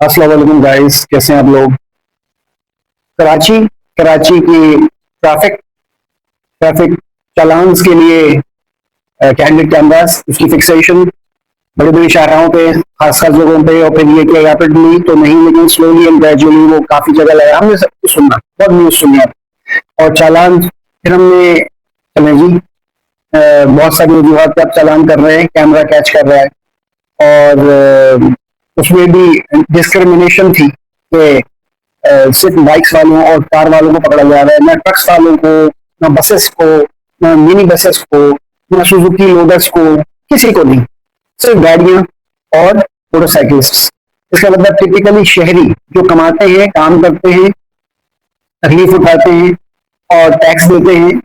अस्सलाम वालेकुम गाइस, कैसे हैं आप लोग। कराची कराची की ट्रैफिक ट्रैफिक चालान्स के लिए कैंडिड कैमरास, उसकी फिक्सेशन बड़ी बड़ी शाहराहों पे, खास खास जगहों पे, और फिर ये कि रैपिडली तो नहीं लेकिन स्लोली एंड ग्रेजुअली वो काफी जगह लगा। हमने सब कुछ सुना, बहुत न्यूज सुनी है। और चालान फिर हमने चले जी, बहुत सारी वजूहत पे आप चालान कर रहे हैं, कैमरा कैच कर रहा है। और उसमें भी डिस्क्रिमिनेशन थी कि सिर्फ बाइक्स वालों और कार वालों को पकड़ा जा रहा है, ना ट्रक्स वालों को, ना बसेस को, ना मिनी बसेस को, ना सुजुकी लोडर्स को, किसी को नहीं, सिर्फ गाड़ियां और मोटरसाइकिल्स। इसका मतलब टिपिकली शहरी जो कमाते हैं, काम करते हैं, तकलीफ उठाते हैं और टैक्स देते हैं,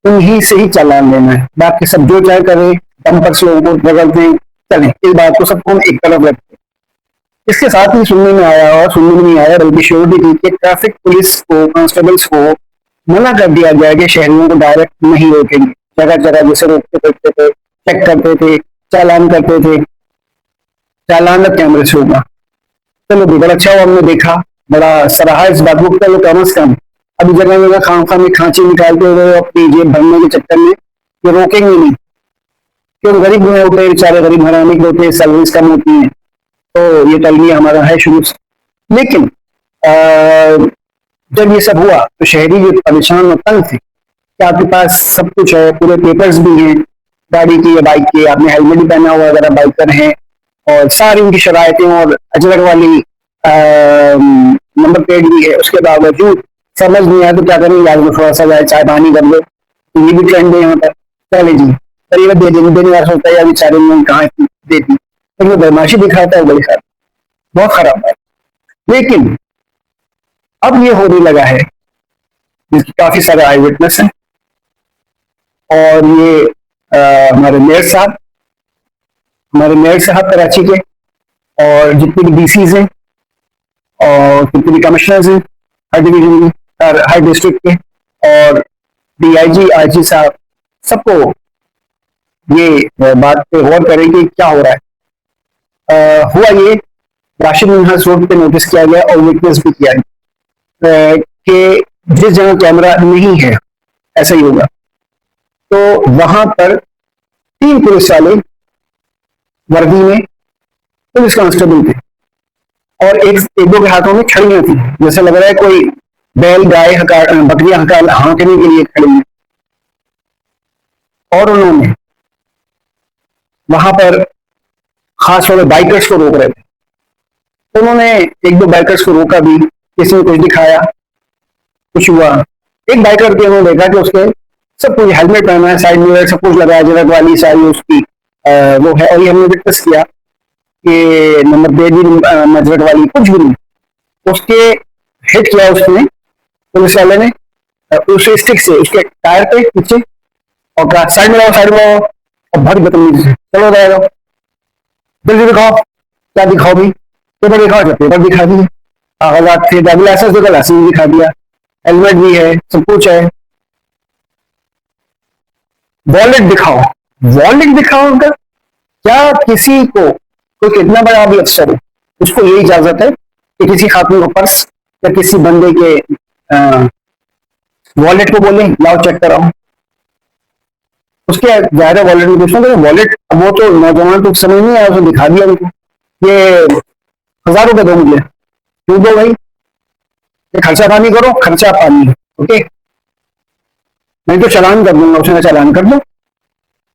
उन्हीं से ही चालान लेना है। बाकी सब जो चाहे करें, डंपर्स लोगों को रगड़ते हैं, चले, इस बात को सबको हम एक तरफ रखते हैं। इसके साथ ही सुनने में आया, और सुनने में नहीं आया बल्कि श्योरिटी थी कि ट्रैफिक पुलिस को, कांस्टेबल्स को मना कर दिया गया कि शहरियों को डायरेक्ट नहीं रोकेंगे। जगह जगह जैसे रोकते करते थे, चेक करते थे, चालान करते थे, चालान अब कैमरे से होगा। चलो भी बड़ा अच्छा हुआ, हमने देखा, बड़ा सराहा इस बात को। चलो कम से कम अभी जगह जगह खाम खाम में खांची निकालते हुए अपनी जेब भरने के चक्कर में ये रोकेंगे नहीं, क्यों गरीब हुए होते हैं बेचारे, गरीब घराने के होते हैं, सैलरीज कम होती हैं, तो ये तलमिया हमारा है शुरू से। लेकिन जब ये सब हुआ तो शहरी जो परेशान और तंग थे कि आपके पास सब कुछ है, पूरे पेपर्स भी हैं गाड़ी की या बाइक की, आपने हेलमेट भी पहना हुआ अगर आप बाइकर हैं, और सारी उनकी शरायतें और अजरक वाली नंबर प्लेट भी है, उसके बावजूद समझ नहीं आया तो क्या करें, यार थोड़ा सा जाए चाय पानी कर लो, तो ये भी ट्रेंड है यहाँ पर। चले जी, करीब दे देने देने वाला सोचता है यार बेचारे ने कहाँ देती, लेकिन वो बदमाशी दिखाता है बड़ी सारी, बहुत खराब है। लेकिन अब ये होने लगा है, जिसकी काफी सारे आई विटनेस हैं, और ये हमारे मेयर साहब कराची के, और जितने भी डीसीज हैं और जितने भी कमिश्नर्स हैं हर डिवीजन की, हर डिस्ट्रिक्ट के, और डीआईजी आईजी साहब, सबको ये बात पे गौर करें कि क्या हो रहा है। हुआ ये, राशिद मिन्हास रोड पे नोटिस किया गया और विटनेस भी किया गया कि जिस जगह कैमरा नहीं है ऐसा ही होगा, तो वहां पर 3 पुलिस वाले वर्दी में, पुलिस कांस्टेबल थे, और एक दो के हाथों में छड़ियां थी, जैसे लग रहा है कोई बैल गाय बकरियां हाँकने के लिए खड़ी हैं। और उन्होंने वहां पर खास तौर पर बाइकर्स को रोक रहे थे। उन्होंने एक दो बाइकर्स को रोका भी, किसी ने कुछ दिखाया, कुछ हुआ। एक बाइकर के उन्होंने देखा कि उसके सब कुछ हेलमेट पहना है, साइड मिरर सब कुछ लगा है, जरक वाली सारी उसकी वो है, और ये हमने डिस्कस किया कि नंबर प्लेट भी मजरक वाली कुछ भी नहीं। उसके हिट किया उसने, पुलिस वाले ने उसे स्टिक से उसके टायर पे पीछे, और कहा साइड में आओ, साइड में आओ, और बहुत बदतमीजी से चलो जाएगा, जल्दी दिखाओ, क्या दिखाओ भी, पेपर दिखाओ, जब पेपर दिखा दिए, कागजात थे, ड्राइविंग लाइसेंस देखो, लाइसेंस दिखा दिया, हेलमेट भी है, सब कुछ है, वॉलेट दिखाओ, वॉलेट दिखाओ उनका। क्या किसी को, कोई कितना बड़ा भी अफसर हो, उसको ये इजाजत है कि किसी खातून को पर्स या किसी बंदे के वॉलेट को बोले लाओ चेक कराओ, उसके जाहिर वॉलेट में पूछना तो वॉलेट, वो तो नौजवान तो समझ नहीं आया, उसने दिखा दिया उनको, ये 1000 रुपए दो मुझे, क्यों दो भाई, ये खर्चा पानी करो, खर्चा पानी, ओके, नहीं तो चालान कर दूंगा। उसने चालान कर दो।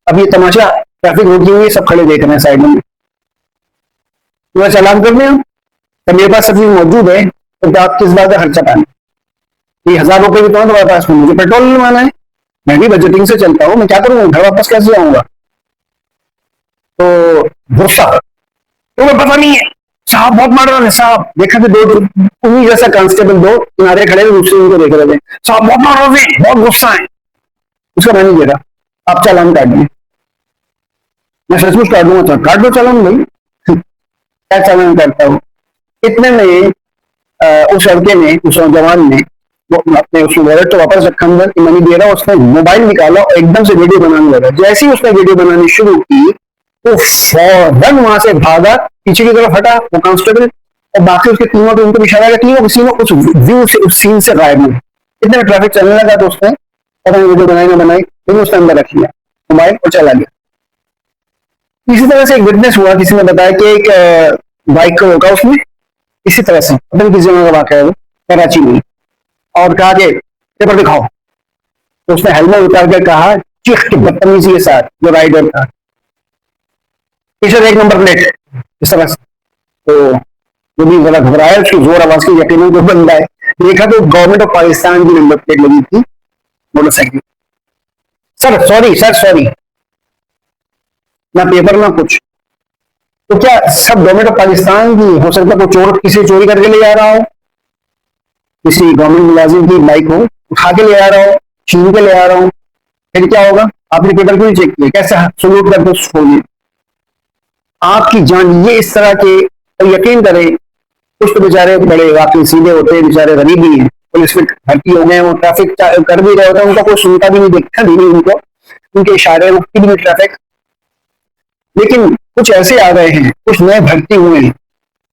अब ये तमाशा, ट्रैफिक रोकी हुई, सब खड़े देख रहे हैं साइड में, तो चालान कर दिया। तो मेरे पास सब चीज मौजूद है, तो आप किस बात का खर्चा पानी, ये 1000 रुपए भी तो तुम्हारे पास में, मुझे पेट्रोल डलवाना है, मैं भी बजटिंग से चलता हूँ, मैं क्या करूंगा, घर वापस कैसे आऊंगा। तो गुस्सा, तुम्हें पता नहीं है साहब बहुत मार रहे हैं साहब, देखा तो दो उन्हीं जैसा कांस्टेबल दो किनारे खड़े दूसरे उनको देख रहे थे, साहब बहुत मार रहे हैं, बहुत गुस्सा है। उसका मैं नहीं दे रहा, आप चालान काट दिए, मैं सचमुच काट दूंगा, तो काट दो चालान भाई, क्या चालान करता हूँ। इतने में उस लड़के ने, उस नौजवान ने, वो अपने उसने वॉलेट तो वापस रखा अंदर कि मैं नहीं दे रहा, उसने मोबाइल निकाला और एकदम से वीडियो बनाने लगा। जैसे ही उसने वीडियो बनानी शुरू की तो फौरन वहां से भागा, पीछे की तरफ हटा वो कांस्टेबल, और बाकी उसके तीनों तो उनको इशारा किया, तीनों उस व्यू से, उस सीन से गायब हुए। इतना ट्रैफिक चलने लगा तो उसने पता नहीं वीडियो बनाई ना बनाई, लेकिन उसने अंदर रख लिया मोबाइल और चला गया। इसी तरह से एक विटनेस हुआ, किसी ने बताया कि एक बाइक को रोका उसने, इसी तरह से पता नहीं किस जगह का वाक़या है वो, कराची में, और कहा कि पेपर दिखाओ। तो उसने हेलमेट उतार कर कहा, चीख के बदतमीजी के साथ, जो राइडर था, पीछे एक नंबर प्लेट, इस तरह से। तो वो भी बड़ा घबराया, उसकी जोर आवाज की, यकीन को बंदा है। देखा तो गवर्नमेंट ऑफ पाकिस्तान की नंबर प्लेट लगी थी motorcycle. Sir sorry, sir sorry, ना पेपर ना कुछ। तो क्या सब गवर्नमेंट ऑफ पाकिस्तान की? हो सकता है कोई चोर किसी चोरी करके ले जा रहा हो, किसी गवर्नमेंट मुलाजिम की बाइक हो, उठा के ले आ रहा हो, छीन के ले आ रहा हो, फिर क्या होगा? आपने पेपर क्यों चेक किया? कैसे सलूट करके छोड़िए आपकी जान? ये इस तरह के, और यकीन करें कुछ तो बेचारे बड़े वाकई सीधे होते हैं, बेचारे गरीब भी हैं, पुलिस में भर्ती हो गए, वो ट्रैफिक कर भी रहे होते हैं, उनका कोई सुनता भी नहीं, देखता भी नहीं उनको, उनके इशारे रुकती भी नहीं ट्रैफिक। लेकिन कुछ ऐसे आ गए हैं, कुछ नए भर्ती हुए हैं,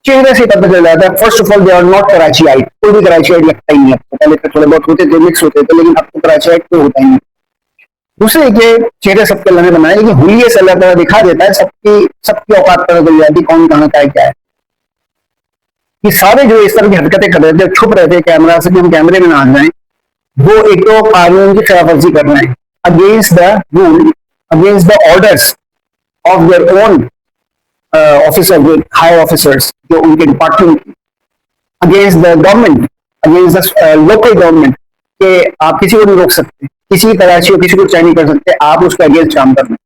चेहरे से पता चल जाता है। First of all they are not कराची आइट, कोई भी कराची आइट लगता ही नहीं आपको। पहले तो थोड़े बहुत होते थे, मिक्स होते थे, लेकिन अब तो कराची आइट कोई होता ही नहीं। दूसरे के चेहरे सबके लगे बनाए, लेकिन हुलिये से अल्लाह ताला दिखा देता है, सबकी सबकी औकात पता चल जाती, कौन कहाँ का है क्या है। ये सारे जो इस तरह की हरकतें कर रहे थे, छुप रहे थे कैमरा से कि हम कैमरे में ना आ जाए, वो एक तो कानून की खिलाफ वर्जी कर रहे हैं, against the rule, against the orders of their own officer, high officers, जो उनके department, against the government, against the local government, के आप किसी को नहीं रोक सकते, किसी तलाशी को किसी को चैन नहीं कर सकते, आप उसके अगेंस्ट काम कर रहे हैं।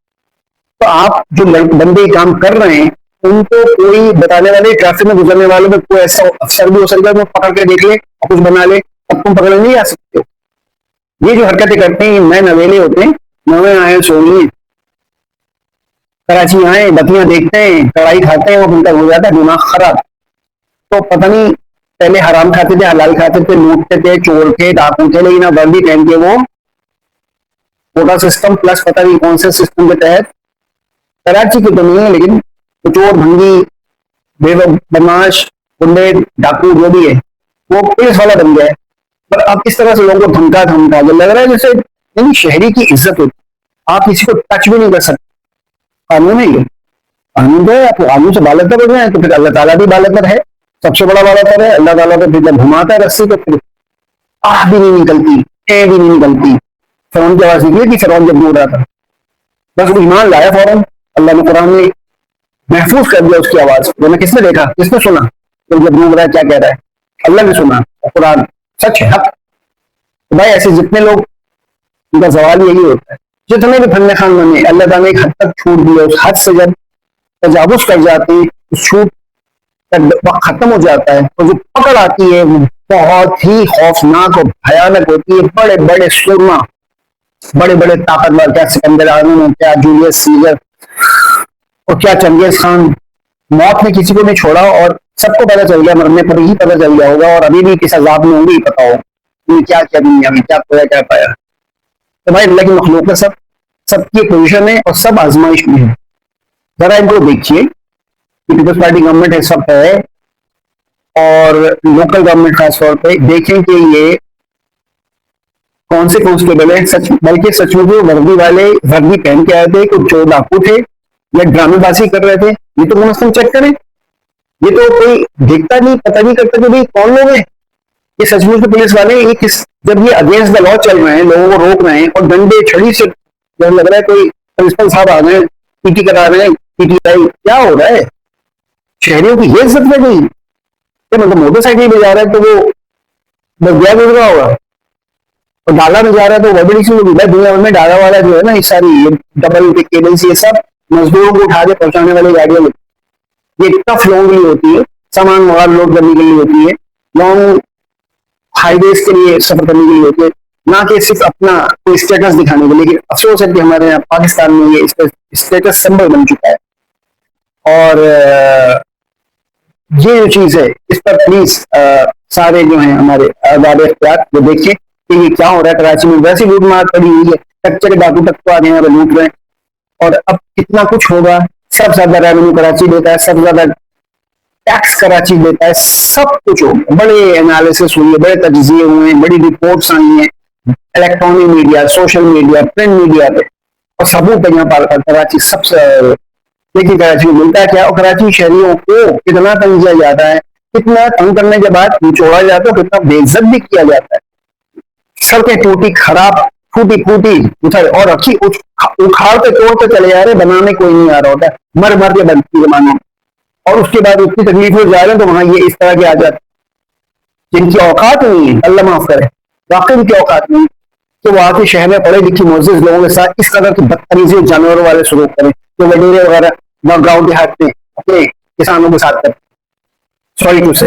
तो आप जो बंदे काम कर रहे हैं, उनको कोई बताने वाले, ट्रैफिक में गुजरने वालों में कोई ऐसा अफसर भी हो सकता है वो पकड़ के देख ले और कुछ बना ले, अब तुम पकड़ने नहीं आ सकते हो। ये जो हरकतें करते हैं, नए नवेले होते हैं, नवे आए सोनिए, कराची आए, बतियां देखते हैं, कड़ाई खाते हैं, वो उनका हो जाता है दिमाग खराब। तो पता नहीं पहले हराम खाते थे, हलाल खाते थे, लूटते थे, चोर थे, डाकू थे, लेकिन अब वर्दी पहन के वो कोटा सिस्टम प्लस पता नहीं कौन से सिस्टम के तहत, कराची की तो नहीं है लेकिन चोर, भंगी, बदमाश, गुंडे, डाकू जो भी है, वो पुलिस वाला बन गया है। पर अब इस तरह से लोगों को धमका धमका जो लग रहा है जैसे नहीं, शहरी की इज्जत होती, आप किसी को टच भी नहीं कर सकते। कानून है ये, कानून है, आप कानून से बालतर हो जाए तो फिर अल्लाह ताला भी बालतर है, सबसे बड़ा बालतर है। अल्लाह ताला तो फिर जब घुमाता है रस्सी तो फिर आह भी नहीं निकलती, ए भी नहीं निकलती। फिरौन की आवाज निकली कि फिरौन जब बोल रहा था, बस वो ईमान लाया फौरन, अल्लाह ने कुरान में महफूज कर दिया उसकी आवाज। वरना किसने देखा, किसने सुना? तो जब बोल रहा है क्या कह रहा है, अल्लाह ने सुना, और कुरान सच है, हक। तो भाई ऐसे जितने लोग, उनका सवाल यही होता है, जितने भी फन्ने खान बने, अल्लाह ताला ने एक हद तक छूट दिया, उस हद से जब तजावुज कर जाते हैं, उस छूट वक्त खत्म हो जाता है, और जो पकड़ आती है वो बहुत ही खौफनाक और भयानक होती है। बड़े बड़े सुरमा, बड़े बड़े ताकतवर, क्या सिकंदर आजम, क्या जूलियस सीजर, और क्या चंगेज खान, मौत ने किसी को नहीं छोड़ा, और सबको पता चल गया, मरने पर ही पता चल गया होगा, और अभी भी किस अजाब में होंगे पता हो क्या क्या दुनिया में क्या खोया क्या पाया। तो भाई अल्लाह की मखलूक है, सब सबकी पोजिशन है और सब आजमाइश में है। जरा इनको देखिए, पीपल्स पार्टी गवर्नमेंट है, सब है, और लोकल गवर्नमेंट खासतौर पे देखें कि ये कौन से कांस्टेबल है, सच बल्कि सचमुच में वर्दी वाले वर्दी पहन के आए थे, कुछ चोर डाकू थे या ड्रामेबाजी कर रहे थे, ये तो कम चेक करें। ये तो कोई देखता नहीं, पता नहीं करता कि भाई कौन लोग हैं ये सचमुच में पुलिस वाले। ये किस, जब ये अगेंस्ट द लॉ चल रहे हैं, लोगों को रोक रहे हैं, और डंडे छड़ी से जब लग रहा है कोई प्रिंसिपल साहब आ गए, पीटी करा रहे हैं, पीटीआई, क्या हो रहा है? शहरियों की ये इज्जत में गई, मतलब मोटरसाइकिल में जा रहा है तो वो बगिया गुजर रहा होगा, और डाला में जा रहा है तो बड़ी सी दुनिया में डाला वाला जो है ना, ये सारी ये डबल केबल्स, ये सब मजदूरों को उठा के पहुंचाने वाली गाड़ियां, ये टफ लॉन्ग के लिए होती है, सामान मोबाइल लोड करने के लिए होती है, लॉन्ग हाईवेज के लिए सफर करने के लिए होती है, ना कि सिर्फ अपना कोई स्टेटस दिखाने के लिए। लेकिन अफसोस है कि हमारे यहाँ पाकिस्तान में ये स्टेटस सिंबल बन चुका है, और ये जो चीज है इस पर प्लीज सारे जो हैं हमारे आदाब इख्तियार वो देखें कि ये क्या हो रहा है। कराची में वैसी लूट मार पड़ी हुई है, कच्चे के डाकू तक तो आ गए हैं, लूट रहे हैं, और अब कितना कुछ होगा। सबसे ज्यादा रेवेन्यू कराची देता है, सबसे ज्यादा टैक्स कराची देता है, सब कुछ हो गया, बड़े एनालिसिस हुए, बड़े तज्जिए हुए, बड़ी रिपोर्ट्स आई हैं electronic media, social media, print media पे, और सबूत है यहाँ पर कराची सबसे। लेकिन कराची में मिलता है क्या, और कराची शहरियों को कितना तंग किया जाता है, कितना तंग करने के बाद निचोड़ा जाता है, कितना बेइज्जत भी किया जाता है। सड़कें टूटी, खराब, फूटी फूटी उधर और रखी, उखाड़ते तोड़ते चले जा रहे, बनाने कोई नहीं आ रहा होता, मर मर के बनती है मानो, और उसके बाद इतनी तकलीफ हो जा रहे हैं, तो वहां ये इस तरह के आ जाते जिनकी औकात नहीं है, अल्लाह माफ करे, वाकई की औकात नहीं, तो वहां के शहर में पढ़े लिखे मोजिज लोगों के साथ इस तरह की बदतमीजी जानवरों वाले सलूक करें, जो वडेरे वगैरह गाँव देहात में अपने किसानों के साथ करते। सॉरी टू से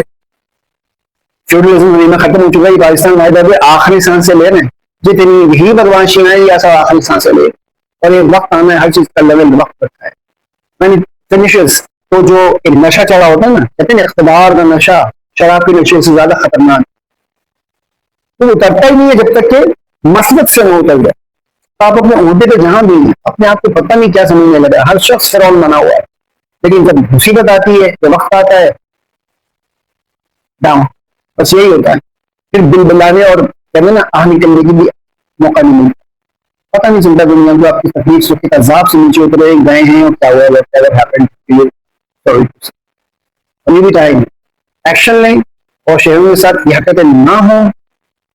फ्यूडलिज्म खत्म हो चुका है, पाकिस्तान वायदा आखिरी सांस से ले रहे हैं, जितनी ही बदमाशियां हैं या सब आखिरी सांस से ले, और एक वक्त आना है, हर चीज का लेवल वक्त रखा है। मैंने फिनिशेस तो जो एक नशा चढ़ा होता है ना, कहते हैं इख्तिदार का नशा शराब के नशे से ज्यादा खतरनाक, तो उतरता ही नहीं है जब तक कि मसलत से न उतर जाए। तो आप अपने ओहदे पे जहां भी अपने आप को पता नहीं क्या समझने लगा, हर शख्स फिरौन बना हुआ है, लेकिन जब मुसीबत आती है, जब वक्त आता है, डाउन, बस यही होता है, फिर दिल बुलाने और कहते ना आह निकलने की भी मौका नहीं मिलता, पता नहीं चलता दुनिया को आपकी तकलीफ सुख के अजाब से नीचे उतरे गए हैं और क्या हुआ, अभी भी टाइम एक्शन लें और शहरों के साथ ये हरकतें ना हो,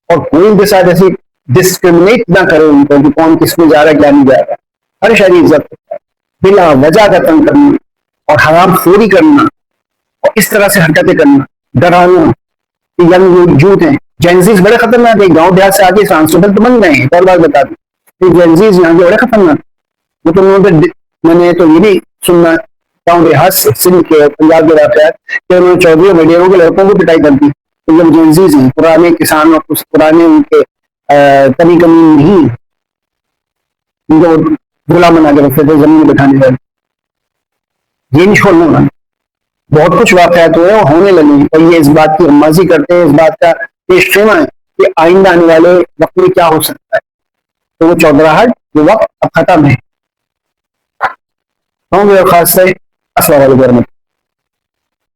और कोई उनके साथ ऐसी डिस्क्रिमिनेट ना करे उनको कि कौन किस में जा रहा है क्या नहीं जा रहा है। हर शहरी इज्जत करता है, बिला वजह का तंग करना और हराम खोरी करना और इस तरह से हरकतें करना, डराना कि यंग यूथ हैं, जेंजीज बड़े खतरनाक है, गांव देहात से आके ट्रांसफर तो बन गए हैं, और बात बता दी, जेंजीज यहाँ के बड़े खतरनाक, वो तो मैंने तो ये भी सुनना गाँव देहात से, सिंध के पंजाब के वाकयात कि उन्होंने चौधरी वडेरों के लड़कों को पिटाई कर दी, तो जब जेंजीज हैं, पुराने किसान और कुछ पुराने उनके कमी कमी नहीं, उनको गुलाम बना के रखते थे, जमीन बिठाने वाले, ये नहीं छोड़ना ना। बहुत कुछ वाकयात हुए और होने लगे, और ये इस बात की हम्माजी करते हैं, इस बात का पेश खेमा है कि आइंदा आने वाले वक्त में क्या हो सकता है, तो वो चौधराहट वो वक्त अब खत्म है। खास से अस्सलाम वालेकुम।